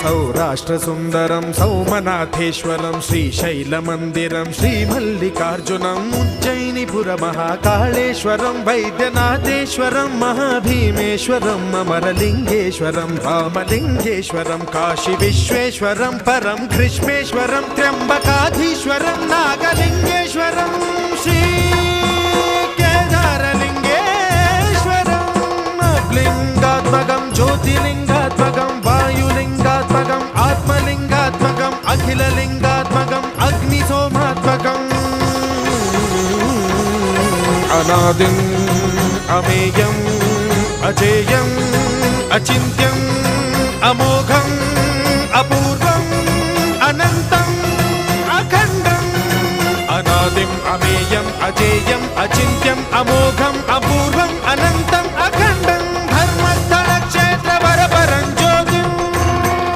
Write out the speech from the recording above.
सौराष्ट्रसुन्दरं सौमनाथेश्वरं श्रीशैलमन्दिरं श्रीमल्लिकार्जुनम् उज्जयिनीपुरमहाकाळेश्वरं वैद्यनाथेश्वरं महाभीमेश्वरम् अमरलिङ्गेश्वरं रामलिङ्गेश्वरं काशीविश्वेश्वरं परं ग्रीष्मेश्वरं त्र्यम्बकाधीश्वरं नागलिङ्गेश्वरं श्रीकेदारलिङ्गेश्वरम् लिङ्गात्मकं ज्योतिलिङ्गात्मकं वायुलिङ्गात्मकम् आत्मलिङ्गात्मकम् अखिललिङ्गात्मकम् अग्निसोमात्मकम् अनादिम् अमेयम् अजेयम् अचिन्त्यम् अमोघम् अपूर्वम् अनन्तम् अखण्डम् अनादिम् अमेयम् अजेयम् अचिन्त्यम् अमोघम्